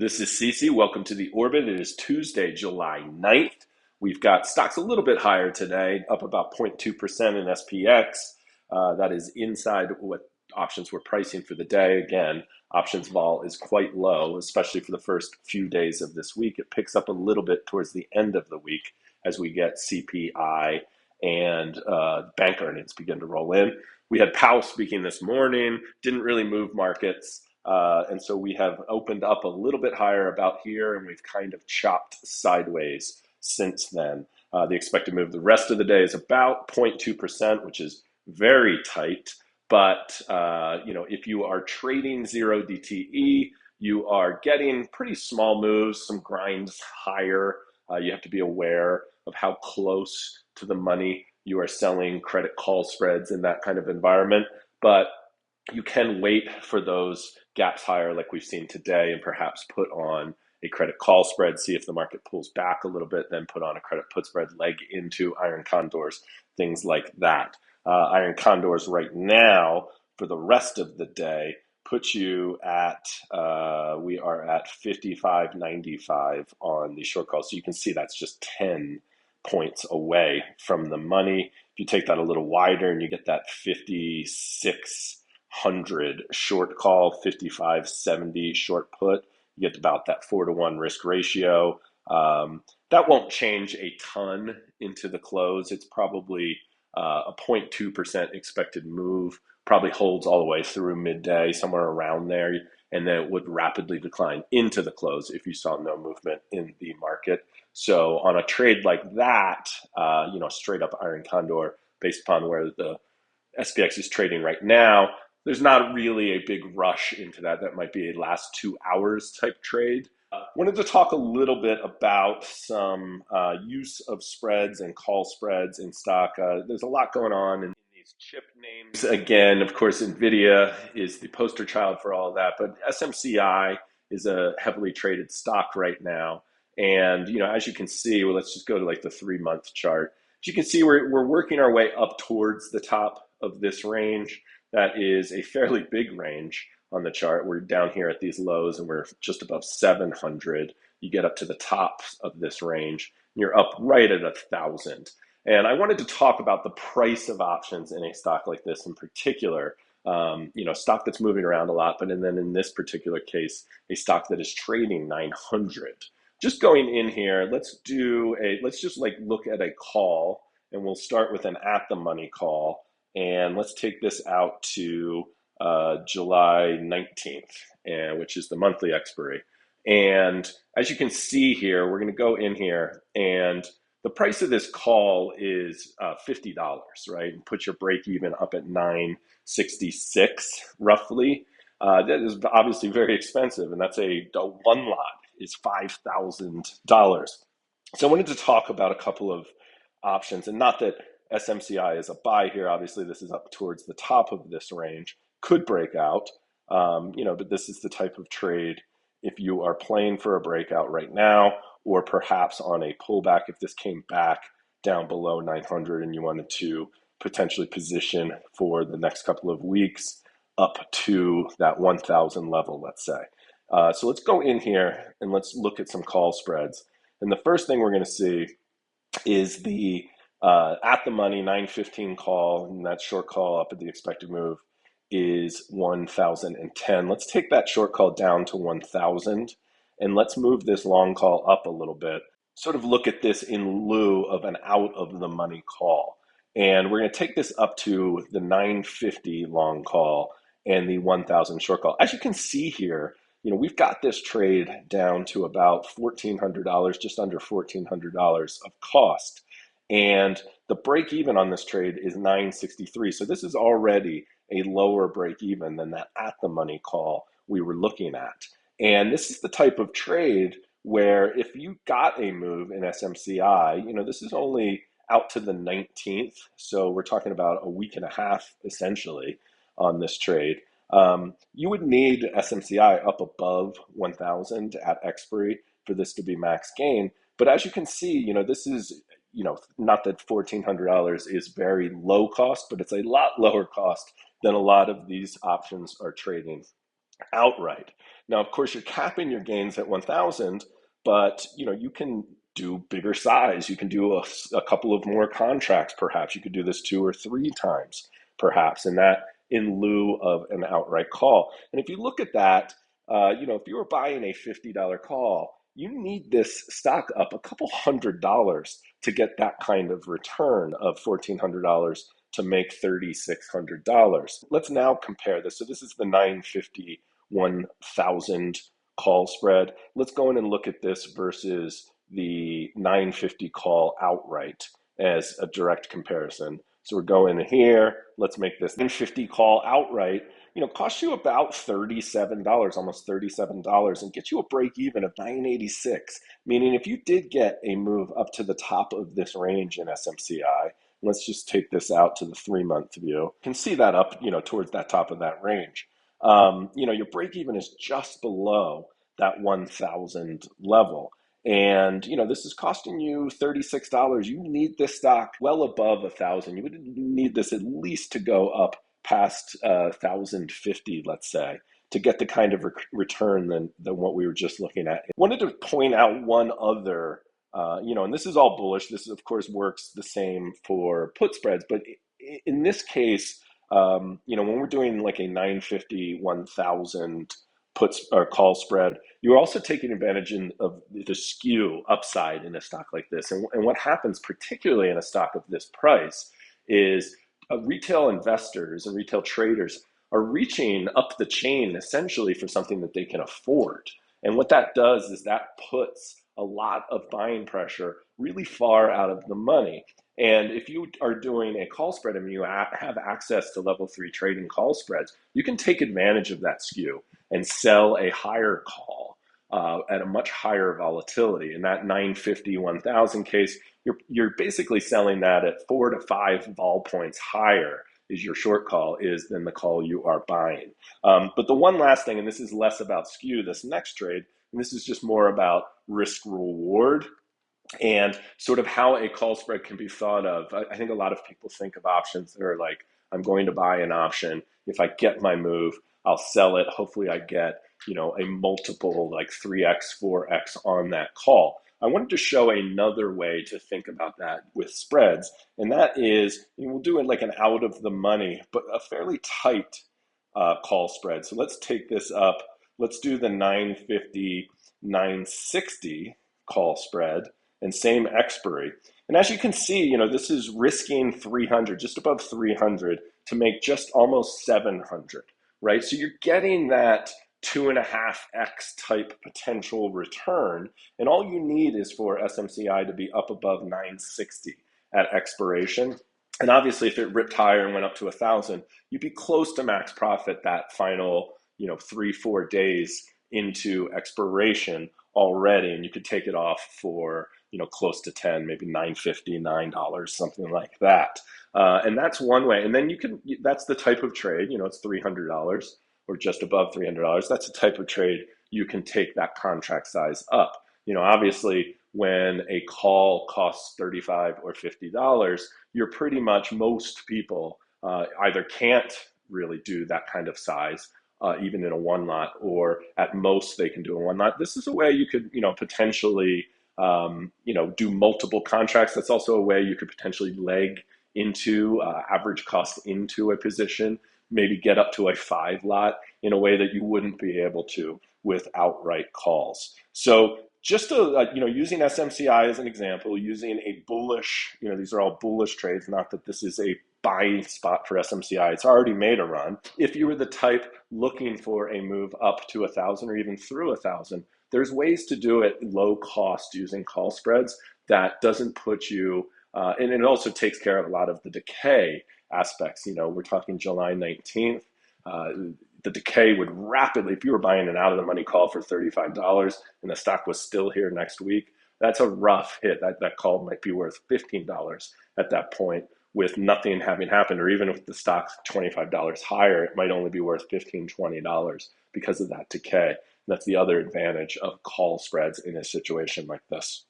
This is Cece. Welcome to the Orbit. It is Tuesday, July 9th. We've got stocks a little bit higher today, up about 0.2% in SPX. That is inside what options were pricing for the day. Again, options vol is quite low, especially for the first few days of this week. It picks up a little bit towards the end of the week as we get CPI and bank earnings begin to roll in. We had Powell speaking this morning, didn't really move markets. And so we have opened up a little bit higher about here, and we've kind of chopped sideways since then. The expected move the rest of the day is about 0.2%, which is very tight. But if you are trading 0 DTE, you are getting pretty small moves, some grinds higher. You have to be aware of how close to the money you are selling credit call spreads in that kind of environment. But you can wait for those gaps higher like we've seen today and perhaps put on a credit call spread, see if the market pulls back a little bit, then put on a credit put spread, leg into iron condors, things like that. Iron condors right now for the rest of the day put you at, we are at 55.95 on the short call. So you can see that's just 10 points away from the money. If you take that a little wider and you get that 5600 short call, 5570 short put, you get about that 4-to-1 risk ratio. That won't change a ton into the close. It's probably a 0.2% expected move, probably holds all the way through midday, somewhere around there, and then it would rapidly decline into the close if you saw no movement in the market. So on a trade like that, straight up iron condor, based upon where the SPX is trading right now, there's not really a big rush into that. That might be a last 2 hours type trade. Wanted to talk a little bit about some use of spreads and call spreads in stock. There's a lot going on in these chip names. Again, of course, NVIDIA is the poster child for all of that, but SMCI is a heavily traded stock right now. And, as you can see, well, let's just go to like the 3-month chart. As you can see, we're working our way up towards the top of this range. That is a fairly big range on the chart. We're down here at these lows and we're just above 700. You get up to the top of this range, and you're up right at 1,000. And I wanted to talk about the price of options in a stock like this in particular. Stock that's moving around a lot, but then in this particular case, a stock that is trading 900. Just going in here, let's just look at a call, and we'll start with an at the money call. And let's take this out to July 19th, which is the monthly expiry. And as you can see here, we're going to go in here, and the price of this call is $50, right? And put your break even up at 966 roughly. That is obviously very expensive, and that's a one lot is $5,000. So I wanted to talk about a couple of options, and not that SMCI is a buy here. Obviously, this is up towards the top of this range, could break out, but this is the type of trade if you are playing for a breakout right now, or perhaps on a pullback if this came back down below 900 and you wanted to potentially position for the next couple of weeks up to that 1,000 level, let's say. So let's go in here and let's look at some call spreads. And the first thing we're going to see is the at the money 915 call, and that short call up at the expected move is 1,010. Let's take that short call down to 1,000, and let's move this long call up a little bit. Sort of look at this in lieu of an out of the money call. And we're going to take this up to the 950 long call and the 1,000 short call. As you can see here, we've got this trade down to about $1,400, just under $1,400 of cost. And the break even on this trade is 963. So this is already a lower break even than that at the money call we were looking at. And this is the type of trade where if you got a move in SMCI, this is only out to the 19th. So we're talking about a week and a half essentially on this trade. You would need SMCI up above 1,000 at expiry for this to be max gain. But as you can see, this is, not that $1,400 is very low cost, but it's a lot lower cost than a lot of these options are trading outright. Now, of course, you're capping your gains at 1,000, but you can do bigger size. You can do a couple of more contracts, perhaps. You could do this 2 or 3 times, perhaps, and that in lieu of an outright call. And if you look at that, if you were buying a $50 call, you need this stock up a couple $100 to get that kind of return of $1,400 to make $3,600. Let's now compare this. So this is the 950 1,000 call spread. Let's go in and look at this versus the 950 call outright as a direct comparison. So we're going here. Let's make this 950 call outright, cost you about $37, almost $37, and get you a break even of 986. Meaning if you did get a move up to the top of this range in SMCI, let's just take this out to the 3-month view, you can see that up, towards that top of that range. Your break even is just below that 1,000 level. And, this is costing you $36. You need this stock well above 1,000. You would need this at least to go up past 1,050, let's say, to get the kind of return than what we were just looking at. I wanted to point out one other, and this is all bullish. This, of course, works the same for put spreads. But in this case, when we're doing like a 950, 1,000 puts or call spread, you're also taking advantage of the skew upside in a stock like this. And what happens, particularly in a stock of this price, is retail investors and retail traders are reaching up the chain essentially for something that they can afford. And what that does is that puts a lot of buying pressure really far out of the money. And if you are doing a call spread and you have access to level 3 trading call spreads, you can take advantage of that skew and sell a higher call at a much higher volatility. In that 950, 1,000 case, you're basically selling that at 4 to 5 vol points higher is your short call is than the call you are buying. But the one last thing, and this is less about skew, this next trade, and this is just more about risk reward and sort of how a call spread can be thought of. I think a lot of people think of options that are like, I'm going to buy an option. If I get my move, I'll sell it. Hopefully I get, a multiple like 3x, 4x on that call. I wanted to show another way to think about that with spreads. And that is, we'll do it like an out of the money, but a fairly tight call spread. So let's take this up. Let's do the 950, 960 call spread and same expiry. And as you can see, this is risking 300, just above 300 to make just almost 700, right? So you're getting that 2.5x type potential return. And all you need is for SMCI to be up above 960 at expiration. And obviously if it ripped higher and went up to 1,000, you'd be close to max profit that final, 3-4 days into expiration already. And you could take it off for, close to 10, maybe $9.50, $9, something like that. And that's one way. And then that's the type of trade, it's $300 or just above $300. That's the type of trade you can take that contract size up. Obviously when a call costs $35 or $50, you're pretty much, most people either can't really do that kind of size, even in a one lot, or at most they can do a one lot. This is a way you could, potentially, do multiple contracts. That's also a way you could potentially leg into average cost into a position, maybe get up to a 5 lot in a way that you wouldn't be able to with outright calls. So just using SMCI as an example, using a bullish, these are all bullish trades, not that this is a buying spot for SMCI. It's already made a run. If you were the type looking for a move up to 1,000 or even through 1,000, there's ways to do it low cost using call spreads that doesn't put you, and it also takes care of a lot of the decay aspects. We're talking July 19th. The decay would rapidly, if you were buying an out of the money call for $35 and the stock was still here next week, that's a rough hit. That call might be worth $15 at that point with nothing having happened, or even if the stock's $25 higher, it might only be worth $15, $20 because of that decay. That's the other advantage of call spreads in a situation like this.